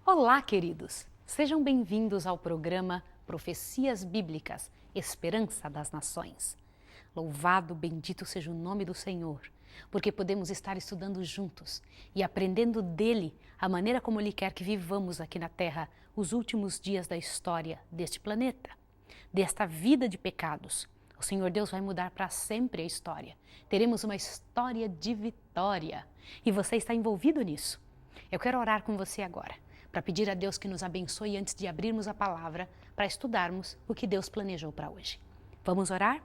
Olá, queridos! Sejam bem-vindos ao programa Profecias Bíblicas, Esperança das Nações. Louvado, bendito seja o nome do Senhor, porque podemos estar estudando juntos e aprendendo dele a maneira como ele quer que vivamos aqui na Terra os últimos dias da história deste planeta, desta vida de pecados. O Senhor Deus vai mudar para sempre a história. Teremos uma história de vitória e você está envolvido nisso. Eu quero orar com você agora, para pedir a Deus que nos abençoe antes de abrirmos a palavra para estudarmos o que Deus planejou para hoje. Vamos orar?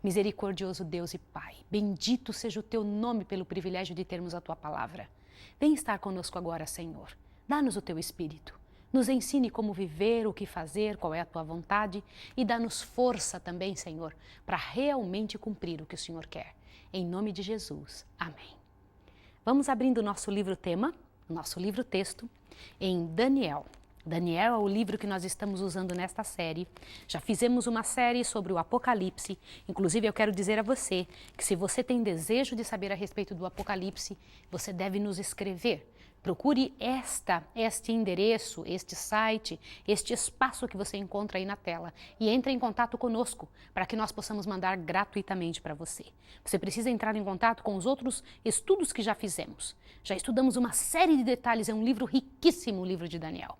Misericordioso Deus e Pai, bendito seja o Teu nome pelo privilégio de termos a Tua palavra. Vem estar conosco agora, Senhor. Dá-nos o Teu Espírito. Nos ensine como viver, o que fazer, qual é a Tua vontade e dá-nos força também, Senhor, para realmente cumprir o que o Senhor quer. Em nome de Jesus. Amém. Vamos abrindo o nosso livro-tema, o nosso livro-texto, em Daniel. Daniel é o livro que nós estamos usando nesta série. Já fizemos uma série sobre o Apocalipse. Inclusive, eu quero dizer a você que se você tem desejo de saber a respeito do Apocalipse, você deve nos escrever. Procure este endereço, este site, este espaço que você encontra aí na tela e entre em contato conosco para que nós possamos mandar gratuitamente para você. Você precisa entrar em contato com os outros estudos que já fizemos. Já estudamos uma série de detalhes, é um livro riquíssimo, o livro de Daniel.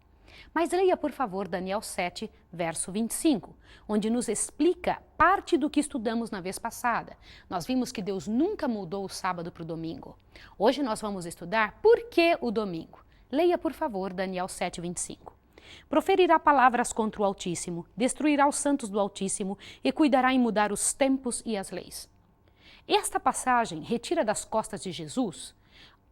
Mas leia, por favor, Daniel 7, verso 25, onde nos explica parte do que estudamos na vez passada. Nós vimos que Deus nunca mudou o sábado para o domingo. Hoje nós vamos estudar por que o domingo. Leia, por favor, Daniel 7, 25. Proferirá palavras contra o Altíssimo, destruirá os santos do Altíssimo e cuidará em mudar os tempos e as leis. Esta passagem retira das costas de Jesus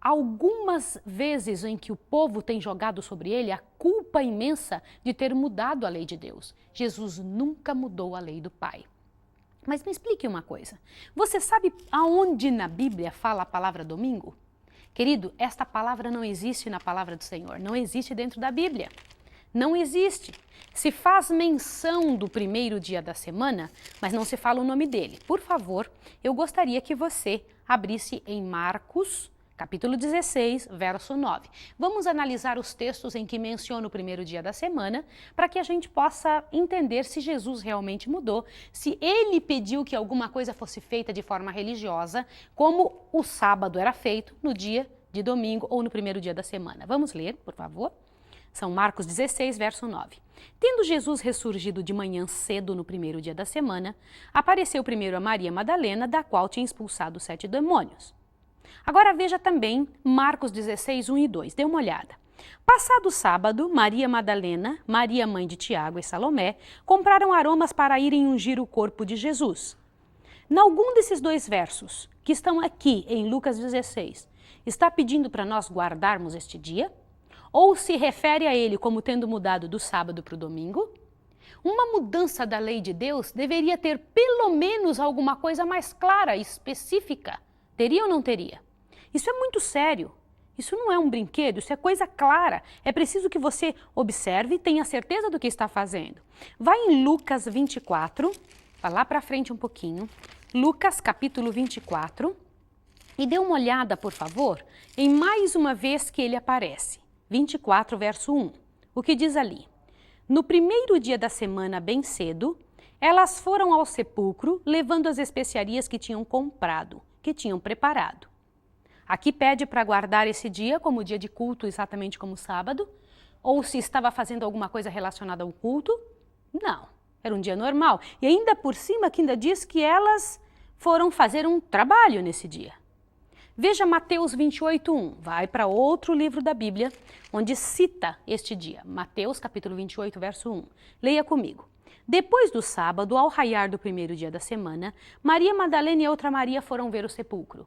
algumas vezes em que o povo tem jogado sobre ele a culpa imensa de ter mudado a lei de Deus. Jesus nunca mudou a lei do Pai. Mas me explique uma coisa. Você sabe aonde na Bíblia fala a palavra domingo? Querido, esta palavra não existe na palavra do Senhor. Não existe dentro da Bíblia. Não existe. Se faz menção do primeiro dia da semana, mas não se fala o nome dele. Por favor, eu gostaria que você abrisse em Marcos, capítulo 16, verso 9. Vamos analisar os textos em que menciona o primeiro dia da semana, para que a gente possa entender se Jesus realmente mudou, se ele pediu que alguma coisa fosse feita de forma religiosa, como o sábado era feito no dia de domingo ou no primeiro dia da semana. Vamos ler, por favor? São Marcos 16, verso 9. Tendo Jesus ressurgido de manhã cedo no primeiro dia da semana, apareceu primeiro a Maria Madalena, da qual tinha expulsado 7 demônios. Agora veja também Marcos 16, 1 e 2. Dê uma olhada. Passado o sábado, Maria Madalena, Maria mãe de Tiago e Salomé, compraram aromas para irem ungir o corpo de Jesus. Em algum desses dois versos, que estão aqui em Lucas 16, está pedindo para nós guardarmos este dia? Ou se refere a ele como tendo mudado do sábado para o domingo? Uma mudança da lei de Deus deveria ter pelo menos alguma coisa mais clara e específica. Teria ou não teria? Isso é muito sério. Isso não é um brinquedo, isso é coisa clara. É preciso que você observe e tenha certeza do que está fazendo. Vai em Lucas 24, vai lá para frente um pouquinho. Lucas capítulo 24 e dê uma olhada, por favor, em mais uma vez que ele aparece. 24, verso 1. O que diz ali? No primeiro dia da semana, bem cedo, elas foram ao sepulcro, levando as especiarias que tinham comprado, que tinham preparado. Aqui pede para guardar esse dia como dia de culto, exatamente como sábado, ou se estava fazendo alguma coisa relacionada ao culto. Não, era um dia normal. E ainda por cima que ainda diz que elas foram fazer um trabalho nesse dia. Veja Mateus 28, 1. Vai para outro livro da Bíblia, onde cita este dia. Mateus capítulo 28, verso 1. Leia comigo. Depois do sábado, ao raiar do primeiro dia da semana, Maria Madalena e outra Maria foram ver o sepulcro.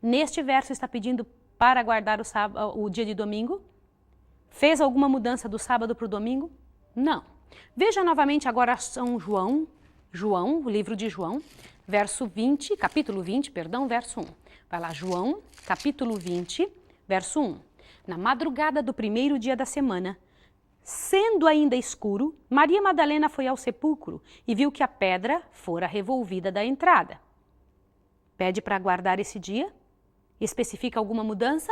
Neste verso está pedindo para guardar o dia de domingo? Fez alguma mudança do sábado para o domingo? Não. Veja novamente agora São João, o livro de João, capítulo 20, verso 1. Vai lá, João, capítulo 20, verso 1. Na madrugada do primeiro dia da semana, sendo ainda escuro, Maria Madalena foi ao sepulcro e viu que a pedra fora revolvida da entrada. Pede para guardar esse dia? Especifica alguma mudança?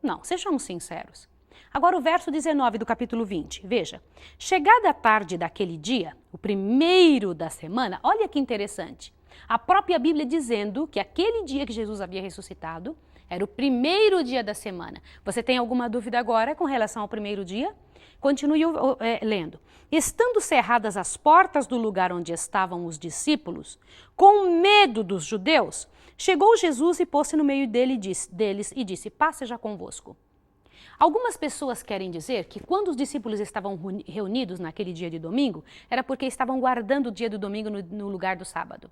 Não, sejamos sinceros. Agora o verso 19 do capítulo 20, veja. Chegada a tarde daquele dia, o primeiro da semana, olha que interessante. A própria Bíblia dizendo que aquele dia que Jesus havia ressuscitado era o primeiro dia da semana. Você tem alguma dúvida agora com relação ao primeiro dia? Continue lendo. Estando cerradas as portas do lugar onde estavam os discípulos, com medo dos judeus, chegou Jesus e pôs-se no meio deles e disse, paz seja convosco. Algumas pessoas querem dizer que quando os discípulos estavam reunidos naquele dia de domingo, era porque estavam guardando o dia do domingo no lugar do sábado.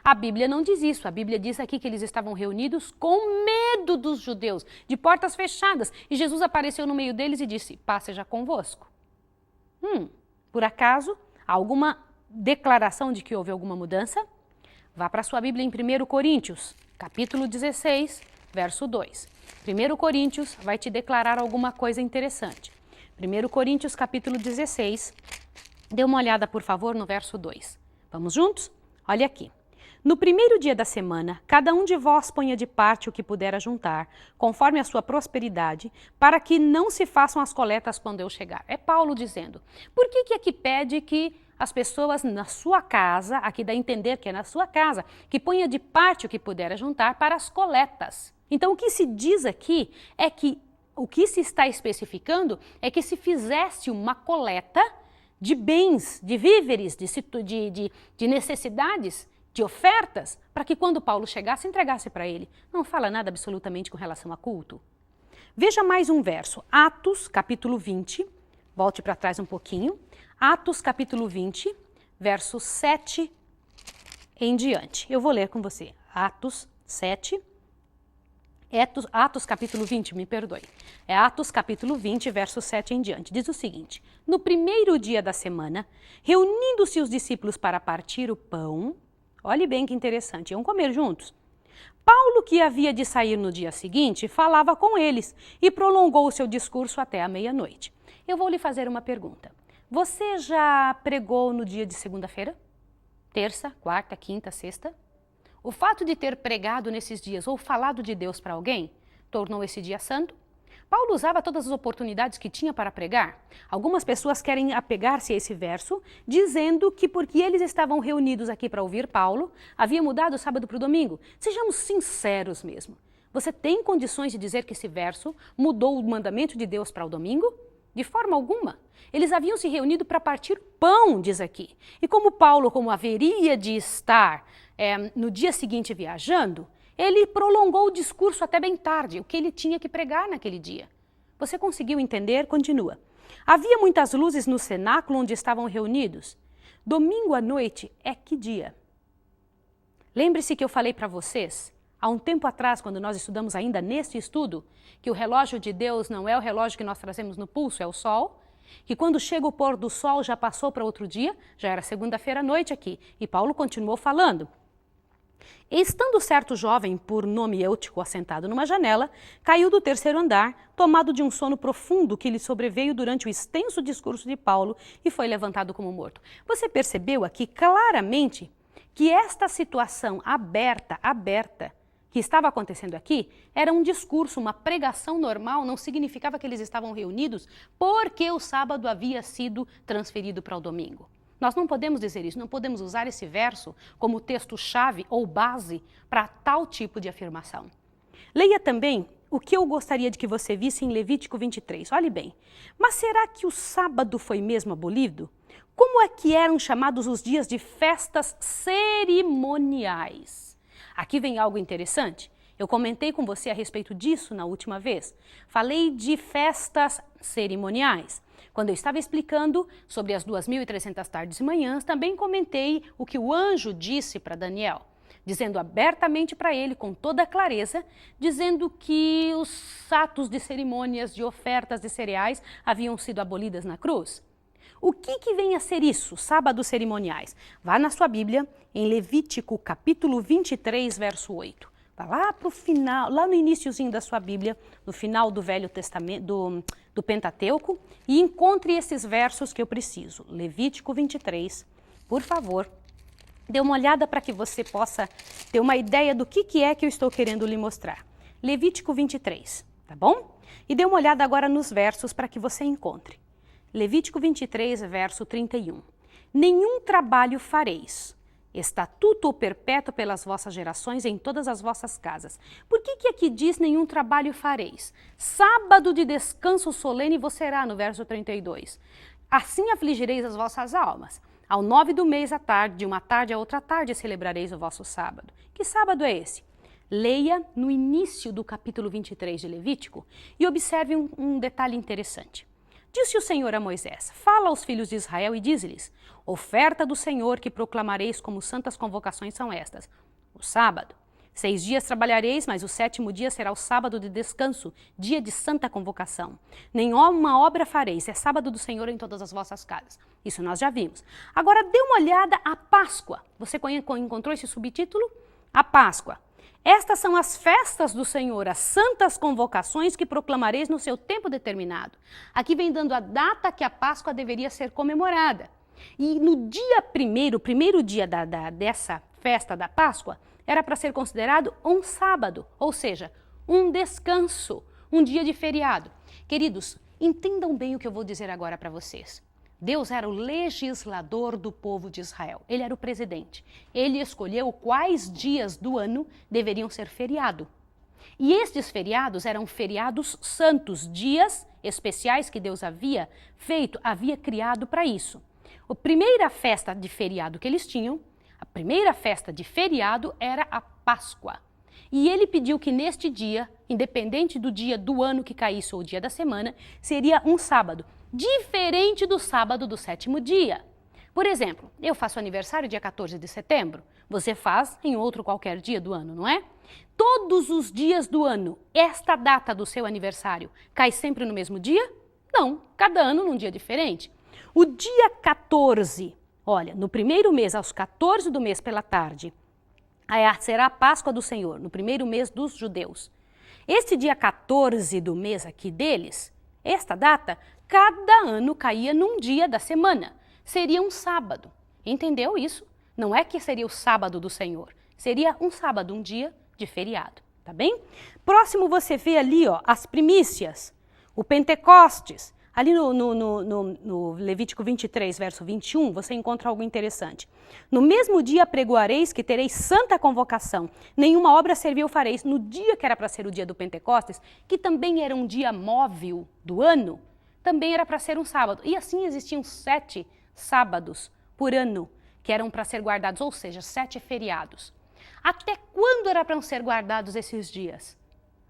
A Bíblia não diz isso, a Bíblia diz aqui que eles estavam reunidos com medo dos judeus, de portas fechadas, e Jesus apareceu no meio deles e disse, paz seja convosco. Por acaso, há alguma declaração de que houve alguma mudança? Vá para a sua Bíblia em 1 Coríntios, capítulo 16, verso 2. 1 Coríntios vai te declarar alguma coisa interessante. 1 Coríntios, capítulo 16, dê uma olhada, por favor, no verso 2. Vamos juntos? Olha aqui. No primeiro dia da semana, cada um de vós ponha de parte o que puder ajuntar, conforme a sua prosperidade, para que não se façam as coletas quando eu chegar. É Paulo dizendo. Por que aqui pede que as pessoas na sua casa, aqui dá a entender que é na sua casa, que ponha de parte o que puder ajuntar para as coletas? Então, o que se diz aqui é que o que se está especificando é que se fizesse uma coleta de bens, de víveres, de necessidades, de ofertas, para que quando Paulo chegasse, entregasse para ele. Não fala nada absolutamente com relação a culto. Veja mais um verso, Atos, capítulo 20, volte para trás um pouquinho, Atos, capítulo 20, verso 7 em diante. Eu vou ler com você, Atos 7, Atos capítulo 20, me perdoe. É Atos capítulo 20, verso 7 em diante. Diz o seguinte, no primeiro dia da semana, reunindo-se os discípulos para partir o pão, olhe bem que interessante, iam comer juntos. Paulo, que havia de sair no dia seguinte, falava com eles e prolongou o seu discurso até a meia-noite. Eu vou lhe fazer uma pergunta. Você já pregou no dia de segunda-feira? Terça, quarta, quinta, sexta? O fato de ter pregado nesses dias ou falado de Deus para alguém tornou esse dia santo? Paulo usava todas as oportunidades que tinha para pregar. Algumas pessoas querem apegar-se a esse verso, dizendo que porque eles estavam reunidos aqui para ouvir Paulo, havia mudado o sábado para o domingo. Sejamos sinceros mesmo. Você tem condições de dizer que esse verso mudou o mandamento de Deus para o domingo? De forma alguma. Eles haviam se reunido para partir pão, diz aqui. E como Paulo, como haveria de estar no dia seguinte viajando, ele prolongou o discurso até bem tarde, o que ele tinha que pregar naquele dia. Você conseguiu entender? Continua. Havia muitas luzes no cenáculo onde estavam reunidos. Domingo à noite é que dia? Lembre-se que eu falei para vocês, há um tempo atrás, quando nós estudamos ainda neste estudo, que o relógio de Deus não é o relógio que nós trazemos no pulso, é o sol, que quando chega o pôr do sol já passou para outro dia, já era segunda-feira à noite aqui, e Paulo continuou falando. Estando certo jovem, por nome Eutico, assentado numa janela, caiu do terceiro andar, tomado de um sono profundo que lhe sobreveio durante o extenso discurso de Paulo e foi levantado como morto. Você percebeu aqui claramente que esta situação aberta, que estava acontecendo aqui, era um discurso, uma pregação normal, não significava que eles estavam reunidos porque o sábado havia sido transferido para o domingo. Nós não podemos dizer isso, não podemos usar esse verso como texto-chave ou base para tal tipo de afirmação. Leia também o que eu gostaria de que você visse em Levítico 23. Olhe bem, mas será que o sábado foi mesmo abolido? Como é que eram chamados os dias de festas cerimoniais? Aqui vem algo interessante. Eu comentei com você a respeito disso na última vez. Falei de festas cerimoniais. Quando eu estava explicando sobre as 2.300 tardes e manhãs, também comentei o que o anjo disse para Daniel, dizendo abertamente para ele, com toda clareza, dizendo que os atos de cerimônias, de ofertas de cereais haviam sido abolidas na cruz. O que vem a ser isso, sábados cerimoniais? Vá na sua Bíblia, em Levítico capítulo 23, verso 8. Vá lá para o final, lá no iniciozinho da sua Bíblia, no final do Velho Testamento, do Pentateuco, e encontre esses versos que eu preciso. Levítico 23, por favor, dê uma olhada para que você possa ter uma ideia do que é que eu estou querendo lhe mostrar. Levítico 23, tá bom? E dê uma olhada agora nos versos para que você encontre. Levítico 23, verso 31. Nenhum trabalho fareis, estatuto perpétuo pelas vossas gerações em todas as vossas casas. Por que aqui diz nenhum trabalho fareis? Sábado de descanso solene vos será, no verso 32. Assim afligireis as vossas almas. Ao 9 do mês à tarde, de uma tarde a outra tarde, celebrareis o vosso sábado. Que sábado é esse? Leia no início do capítulo 23 de Levítico e observe um detalhe interessante. Disse o Senhor a Moisés: fala aos filhos de Israel e dize-lhes: oferta do Senhor que proclamareis como santas convocações são estas: o sábado. 6 dias trabalhareis, mas o 7º dia será o sábado de descanso, dia de santa convocação. Nenhuma obra fareis, é sábado do Senhor em todas as vossas casas. Isso nós já vimos. Agora dê uma olhada à Páscoa. Você encontrou esse subtítulo? A Páscoa. Estas são as festas do Senhor, as santas convocações que proclamareis no seu tempo determinado. Aqui vem dando a data que a Páscoa deveria ser comemorada. E no dia primeiro, o primeiro dia dessa festa da Páscoa, era para ser considerado um sábado, ou seja, um descanso, um dia de feriado. Queridos, entendam bem o que eu vou dizer agora para vocês. Deus era o legislador do povo de Israel, ele era o presidente. Ele escolheu quais dias do ano deveriam ser feriado. E estes feriados eram feriados santos, dias especiais que Deus havia criado para isso. A primeira festa de feriado que eles tinham, a primeira festa de feriado era a Páscoa. E ele pediu que neste dia, independente do dia do ano que caísse ou o dia da semana, seria um sábado, diferente do sábado do 7º dia. Por exemplo, eu faço aniversário dia 14 de setembro, você faz em outro qualquer dia do ano, não é? Todos os dias do ano, esta data do seu aniversário cai sempre no mesmo dia? Não, cada ano num dia diferente. O dia 14, olha, no primeiro mês, aos 14 do mês pela tarde, será a Páscoa do Senhor, no primeiro mês dos judeus. Este dia 14 do mês aqui deles, esta data, cada ano caía num dia da semana. Seria um sábado. Entendeu isso? Não é que seria o sábado do Senhor. Seria um sábado, um dia de feriado. Tá bem? Próximo você vê ali, ó, as primícias, o Pentecostes. Ali no Levítico 23, verso 21, você encontra algo interessante. No mesmo dia pregoareis que tereis santa convocação, nenhuma obra servil fareis. No dia que era para ser o dia do Pentecostes, que também era um dia móvel do ano, também era para ser um sábado. E assim existiam 7 sábados por ano que eram para ser guardados, ou seja, 7 feriados. Até quando era para ser guardados esses dias?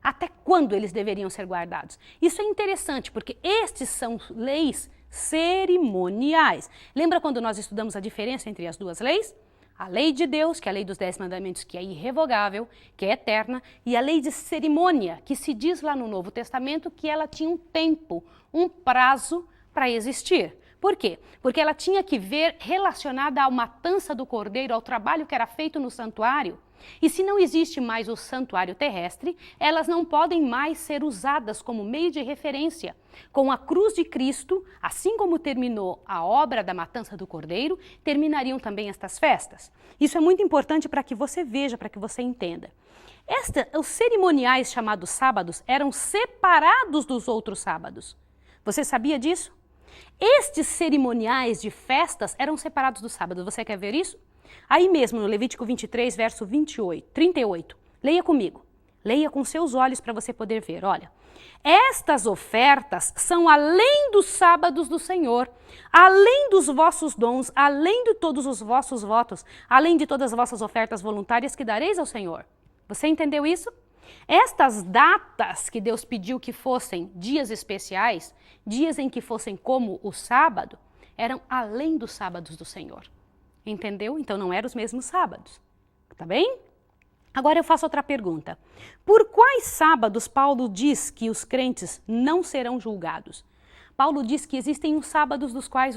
Até quando eles deveriam ser guardados? Isso é interessante, porque estes são leis cerimoniais. Lembra quando nós estudamos a diferença entre as duas leis? A lei de Deus, que é a lei dos 10 mandamentos, que é irrevogável, que é eterna, e a lei de cerimônia, que se diz lá no Novo Testamento que ela tinha um tempo, um prazo para existir. Por quê? Porque ela tinha que ver relacionada à matança do cordeiro, ao trabalho que era feito no santuário. E se não existe mais o santuário terrestre, elas não podem mais ser usadas como meio de referência. Com a cruz de Cristo, assim como terminou a obra da matança do cordeiro, terminariam também estas festas. Isso é muito importante para que você veja, para que você entenda. Os cerimoniais chamados sábados eram separados dos outros sábados. Você sabia disso? Estes cerimoniais de festas eram separados do sábado. Você quer ver isso? Aí mesmo no Levítico 23, verso 38. Leia comigo. Leia com seus olhos para você poder ver. Olha, estas ofertas são além dos sábados do Senhor, além dos vossos dons, além de todos os vossos votos, além de todas as vossas ofertas voluntárias que dareis ao Senhor. Você entendeu isso? Estas datas que Deus pediu que fossem dias especiais, dias em que fossem como o sábado, eram além dos sábados do Senhor. Entendeu? Então não eram os mesmos sábados. Tá bem? Agora eu faço outra pergunta. Por quais sábados Paulo diz que os crentes não serão julgados? Paulo diz que existem uns sábados dos quais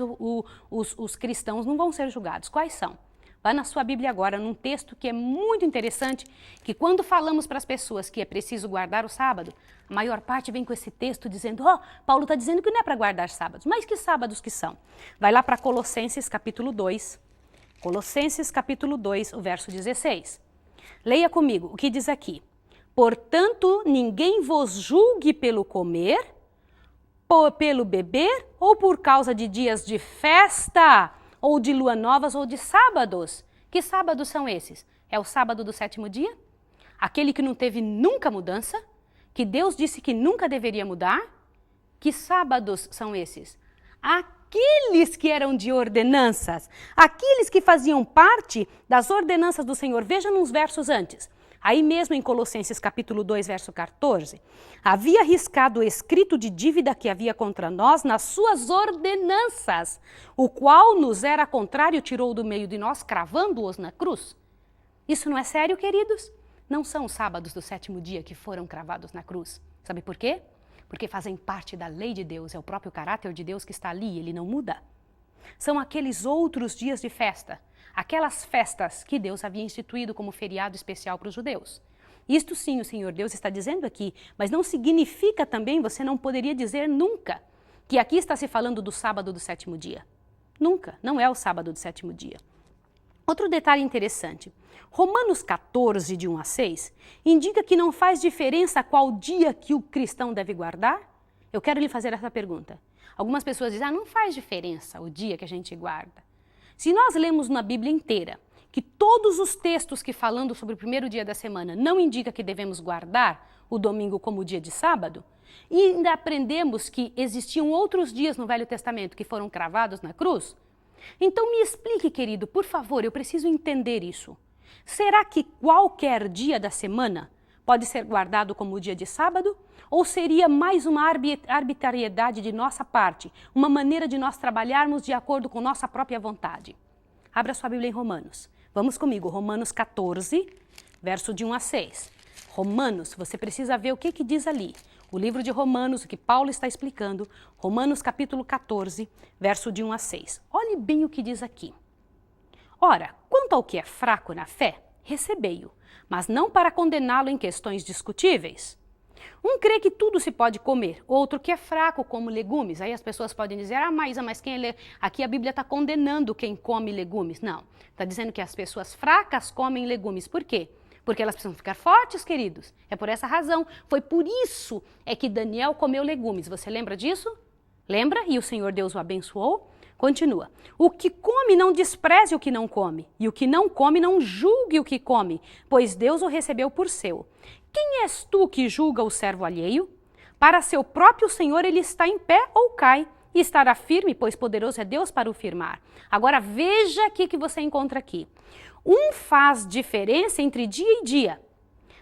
os cristãos não vão ser julgados. Quais são? Vá na sua Bíblia agora, num texto que é muito interessante, que quando falamos para as pessoas que é preciso guardar o sábado, a maior parte vem com esse texto dizendo, Paulo está dizendo que não é para guardar sábados. Mas que sábados que são? Vai lá para Colossenses capítulo 2. Colossenses capítulo 2, o verso 16. Leia comigo o que diz aqui. Portanto, ninguém vos julgue pelo comer, pelo beber ou por causa de dias de festa, ou de lua novas ou de sábados. Que sábados são esses? É o sábado do 7º dia? Aquele que não teve nunca mudança? Que Deus disse que nunca deveria mudar? Que sábados são esses? Aqueles que eram de ordenanças, aqueles que faziam parte das ordenanças do Senhor. Veja nos versos antes. Aí mesmo em Colossenses capítulo 2, verso 14, havia riscado o escrito de dívida que havia contra nós nas suas ordenanças, o qual nos era contrário, tirou do meio de nós, cravando-os na cruz. Isso não é sério, queridos? Não são os sábados do 7º dia que foram cravados na cruz. Sabe por quê? Porque fazem parte da lei de Deus, é o próprio caráter de Deus que está ali, ele não muda. São aqueles outros dias de festa, aquelas festas que Deus havia instituído como feriado especial para os judeus. Isto sim o Senhor Deus está dizendo aqui, mas não significa também, você não poderia dizer nunca, que aqui está se falando do sábado do 7º dia. Nunca, não é o sábado do 7º dia. Outro detalhe interessante, Romanos 14, de 1 a 6, indica que não faz diferença qual dia que o cristão deve guardar? Eu quero lhe fazer essa pergunta. Algumas pessoas dizem, não faz diferença o dia que a gente guarda. Se nós lemos na Bíblia inteira que todos os textos que falando sobre o primeiro dia da semana não indicam que devemos guardar o domingo como dia de sábado, e ainda aprendemos que existiam outros dias no Velho Testamento que foram cravados na cruz, então me explique, querido, por favor, eu preciso entender isso. Será que qualquer dia da semana pode ser guardado como dia de sábado? Ou seria mais uma arbitrariedade de nossa parte, uma maneira de nós trabalharmos de acordo com nossa própria vontade? Abra sua Bíblia em Romanos. Vamos comigo, Romanos 14, verso de 1 a 6. Romanos, você precisa ver o que diz ali. O livro de Romanos, o que Paulo está explicando, Romanos capítulo 14, verso de 1 a 6. Olhe bem o que diz aqui. Ora, quanto ao que é fraco na fé, recebei-o, mas não para condená-lo em questões discutíveis. Um crê que tudo se pode comer, outro que é fraco, como legumes. Aí as pessoas podem dizer, mas quem é aqui a Bíblia está condenando quem come legumes. Não, está dizendo que as pessoas fracas comem legumes. Por quê? Porque elas precisam ficar fortes, queridos. É por essa razão. Foi por isso que Daniel comeu legumes. Você lembra disso? Lembra? E o Senhor Deus o abençoou? Continua. O que come não despreze o que não come, e o que não come não julgue o que come, pois Deus o recebeu por seu. Quem és tu que julga o servo alheio? Para seu próprio Senhor ele está em pé ou cai, e estará firme, pois poderoso é Deus para o firmar. Agora veja o que você encontra aqui. Um faz diferença entre dia e dia,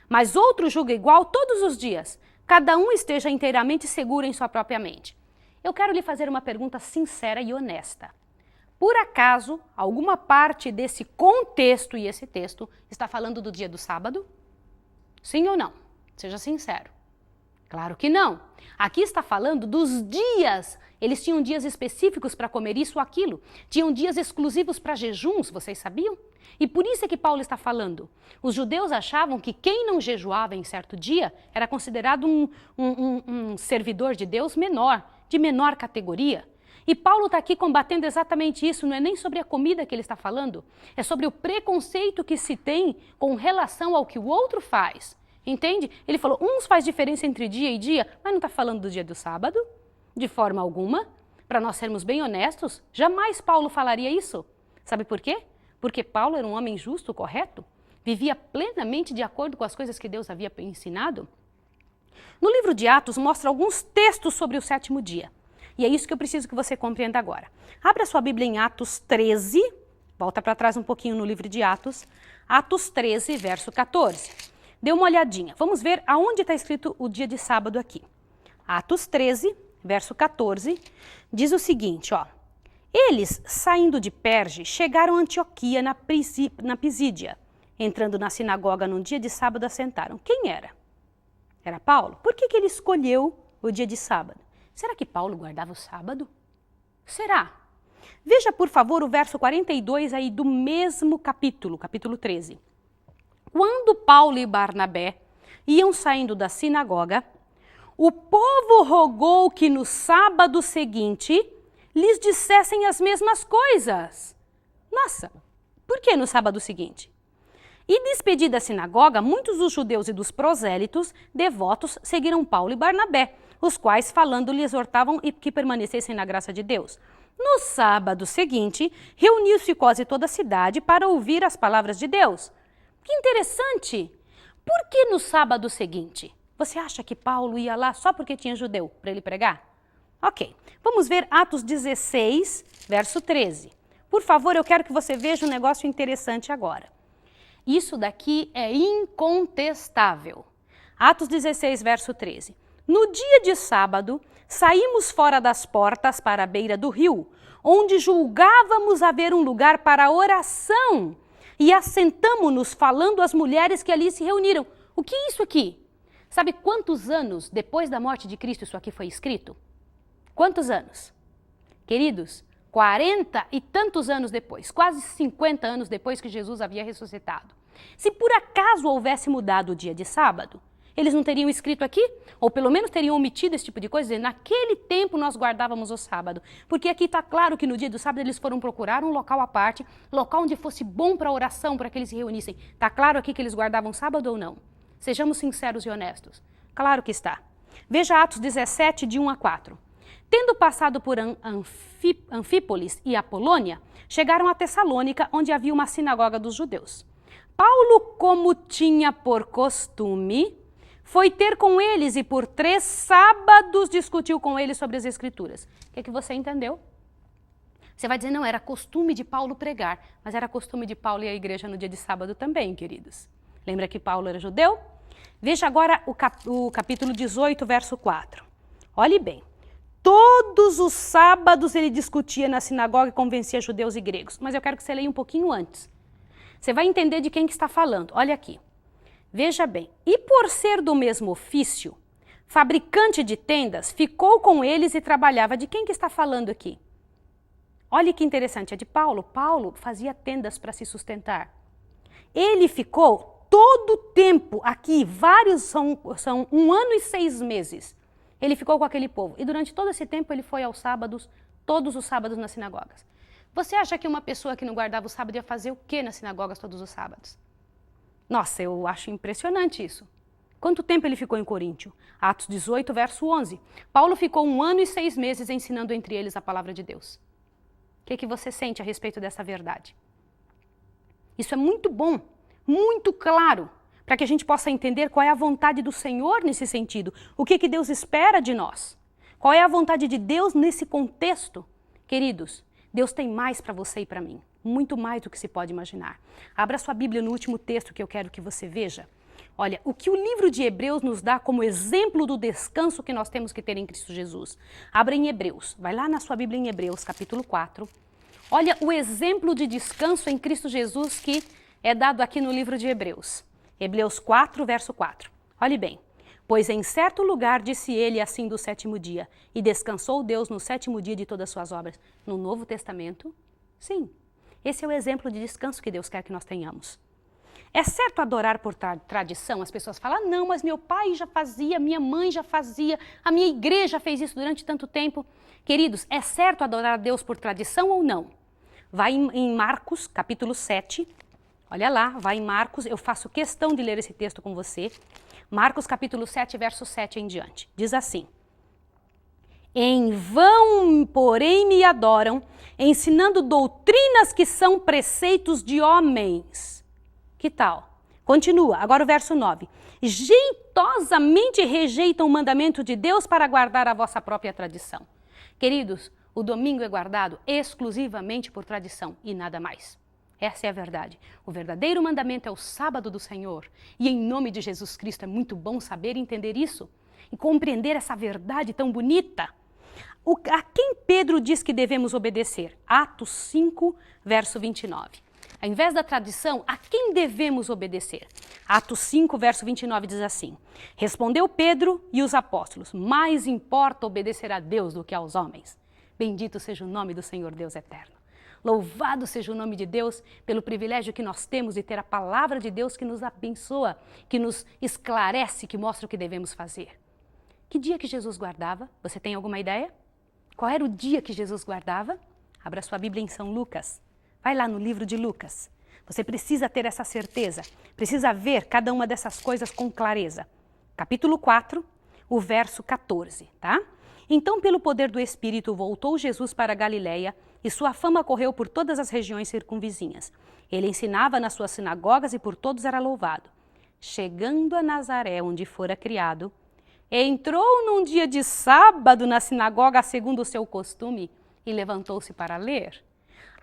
mas outro julga igual todos os dias. Cada um esteja inteiramente seguro em sua própria mente. Eu quero lhe fazer uma pergunta sincera e honesta. Por acaso, alguma parte desse contexto e esse texto está falando do dia do sábado? Sim ou não? Seja sincero. Claro que não. Aqui está falando dos dias. Eles tinham dias específicos para comer isso ou aquilo. Tinham dias exclusivos para jejuns, vocês sabiam? E por isso é que Paulo está falando. Os judeus achavam que quem não jejuava em certo dia era considerado um servidor de Deus menor, de menor categoria. E Paulo está aqui combatendo exatamente isso, não é nem sobre a comida que ele está falando, é sobre o preconceito que se tem com relação ao que o outro faz. Entende? Ele falou, uns faz diferença entre dia e dia, mas não está falando do dia do sábado, de forma alguma. Para nós sermos bem honestos, jamais Paulo falaria isso. Sabe por quê? Porque Paulo era um homem justo, correto, vivia plenamente de acordo com as coisas que Deus havia ensinado. No livro de Atos mostra alguns textos sobre o 7º dia. E é isso que eu preciso que você compreenda agora. Abra sua Bíblia em Atos 13, volta para trás um pouquinho no livro de Atos, Atos 13, verso 14. Dê uma olhadinha. Vamos ver aonde está escrito o dia de sábado aqui. Atos 13, verso 14, diz o seguinte, ó. Eles, saindo de Perge, chegaram a Antioquia na Pisídia. Entrando na sinagoga num dia de sábado, assentaram. Quem era? Era Paulo. Por que ele escolheu o dia de sábado? Será que Paulo guardava o sábado? Será? Veja, por favor, o verso 42 aí do mesmo capítulo, capítulo 13. Quando Paulo e Barnabé iam saindo da sinagoga, o povo rogou que no sábado seguinte lhes dissessem as mesmas coisas. Nossa, por que no sábado seguinte? E despedida a sinagoga, muitos dos judeus e dos prosélitos devotos seguiram Paulo e Barnabé, os quais, falando, lhe exortavam que permanecessem na graça de Deus. No sábado seguinte, reuniu-se quase toda a cidade para ouvir as palavras de Deus. Que interessante! Por que no sábado seguinte? Você acha que Paulo ia lá só porque tinha judeu para ele pregar? Ok, vamos ver Atos 16, verso 13. Por favor, eu quero que você veja um negócio interessante agora. Isso daqui é incontestável. Atos 16, verso 13. No dia de sábado, saímos fora das portas para a beira do rio, onde julgávamos haver um lugar para oração, e assentamo-nos falando às mulheres que ali se reuniram. O que é isso aqui? Sabe quantos anos depois da morte de Cristo isso aqui foi escrito? Quantos anos? Queridos, 40 e tantos anos depois, quase 50 anos depois que Jesus havia ressuscitado. Se por acaso houvesse mudado o dia de sábado, eles não teriam escrito aqui? Ou pelo menos teriam omitido esse tipo de coisa, dizendo, naquele tempo nós guardávamos o sábado. Porque aqui está claro que no dia do sábado eles foram procurar um local à parte, local onde fosse bom para oração, para que eles se reunissem. Está claro aqui que eles guardavam sábado ou não? Sejamos sinceros e honestos. Claro que está. Veja Atos 17, de 1 a 4. Tendo passado por Anfípolis e Apolônia, chegaram a Tessalônica, onde havia uma sinagoga dos judeus. Paulo, como tinha por costume, foi ter com eles e por 3 sábados discutiu com eles sobre as Escrituras. O que você entendeu? Você vai dizer, não, era costume de Paulo pregar, mas era costume de Paulo ir à igreja no dia de sábado também, queridos. Lembra que Paulo era judeu? Veja agora o capítulo 18, verso 4. Olhe bem. Todos os sábados ele discutia na sinagoga e convencia judeus e gregos. Mas eu quero que você leia um pouquinho antes. Você vai entender de quem que está falando. Olha aqui. Veja bem. E por ser do mesmo ofício, fabricante de tendas, ficou com eles e trabalhava. De quem que está falando aqui? Olha que interessante. É de Paulo. Paulo fazia tendas para se sustentar. Ele ficou todo o tempo aqui, são 1 ano e 6 meses. Ele ficou com aquele povo. E durante todo esse tempo ele foi aos sábados, todos os sábados nas sinagogas. Você acha que uma pessoa que não guardava o sábado ia fazer o quê nas sinagogas todos os sábados? Nossa, eu acho impressionante isso. Quanto tempo ele ficou em Coríntio? Atos 18, verso 11. Paulo ficou 1 ano e 6 meses ensinando entre eles a palavra de Deus. O que você sente a respeito dessa verdade? Isso é muito bom, muito claro, para que a gente possa entender qual é a vontade do Senhor nesse sentido. O que Deus espera de nós? Qual é a vontade de Deus nesse contexto? Queridos, Deus tem mais para você e para mim. Muito mais do que se pode imaginar. Abra sua Bíblia no último texto que eu quero que você veja. Olha, o que o livro de Hebreus nos dá como exemplo do descanso que nós temos que ter em Cristo Jesus. Abra em Hebreus. Vai lá na sua Bíblia em Hebreus, capítulo 4. Olha o exemplo de descanso em Cristo Jesus que é dado aqui no livro de Hebreus. Hebreus 4, verso 4. Olhe bem. Pois em certo lugar disse ele assim do 7º dia, e descansou Deus no 7º dia de todas as suas obras. No Novo Testamento, sim. Esse é o exemplo de descanso que Deus quer que nós tenhamos. É certo adorar por tradição? As pessoas falam, não, mas meu pai já fazia, minha mãe já fazia, a minha igreja fez isso durante tanto tempo. Queridos, é certo adorar a Deus por tradição ou não? Vai em Marcos, capítulo 7. Olha lá, vai em Marcos, eu faço questão de ler esse texto com você. Marcos capítulo 7, verso 7 em diante. Diz assim: em vão, porém, me adoram, ensinando doutrinas que são preceitos de homens. Que tal? Continua, agora o verso 9. Jeitosamente rejeitam o mandamento de Deus para guardar a vossa própria tradição. Queridos, o domingo é guardado exclusivamente por tradição e nada mais. Essa é a verdade. O verdadeiro mandamento é o sábado do Senhor. E em nome de Jesus Cristo é muito bom saber e entender isso. E compreender essa verdade tão bonita. A quem Pedro diz que devemos obedecer? Atos 5, verso 29. Ao invés da tradição, a quem devemos obedecer? Atos 5, verso 29 diz assim: respondeu Pedro e os apóstolos, mais importa obedecer a Deus do que aos homens. Bendito seja o nome do Senhor Deus eterno. Louvado seja o nome de Deus pelo privilégio que nós temos de ter a palavra de Deus que nos abençoa, que nos esclarece, que mostra o que devemos fazer. Que dia que Jesus guardava? Você tem alguma ideia? Qual era o dia que Jesus guardava? Abra sua Bíblia em São Lucas. Vai lá no livro de Lucas. Você precisa ter essa certeza, precisa ver cada uma dessas coisas com clareza. Capítulo 4, o verso 14, tá? Então, pelo poder do Espírito, voltou Jesus para a Galiléia e sua fama correu por todas as regiões circunvizinhas. Ele ensinava nas suas sinagogas e por todos era louvado. Chegando a Nazaré, onde fora criado, entrou num dia de sábado na sinagoga, segundo o seu costume, e levantou-se para ler.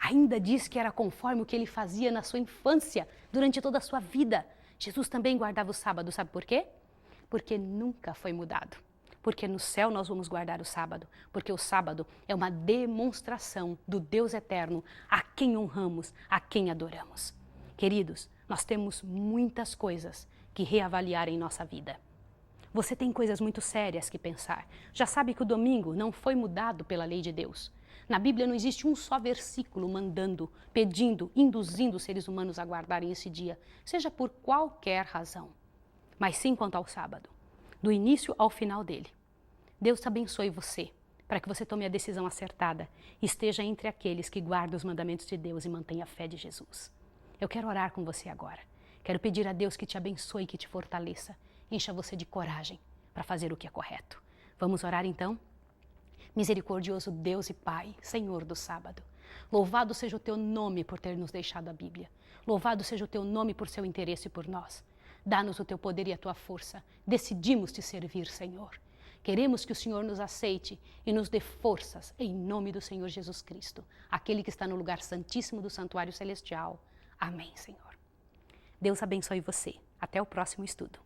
Ainda diz que era conforme o que ele fazia na sua infância, durante toda a sua vida. Jesus também guardava o sábado, sabe por quê? Porque nunca foi mudado. Porque no céu nós vamos guardar o sábado. Porque o sábado é uma demonstração do Deus eterno, a quem honramos, a quem adoramos. Queridos, nós temos muitas coisas que reavaliar em nossa vida. Você tem coisas muito sérias que pensar. Já sabe que o domingo não foi mudado pela lei de Deus. Na Bíblia não existe um só versículo mandando, pedindo, induzindo os seres humanos a guardarem esse dia, seja por qualquer razão. Mas sim quanto ao sábado, do início ao final dele. Deus abençoe você, para que você tome a decisão acertada e esteja entre aqueles que guardam os mandamentos de Deus e mantenha a fé de Jesus. Eu quero orar com você agora. Quero pedir a Deus que te abençoe e que te fortaleça. Encha você de coragem para fazer o que é correto. Vamos orar então? Misericordioso Deus e Pai, Senhor do sábado, louvado seja o teu nome por ter nos deixado a Bíblia. Louvado seja o teu nome por seu interesse por nós. Dá-nos o teu poder e a tua força. Decidimos te servir, Senhor. Queremos que o Senhor nos aceite e nos dê forças em nome do Senhor Jesus Cristo, aquele que está no lugar santíssimo do santuário celestial. Amém, Senhor. Deus abençoe você. Até o próximo estudo.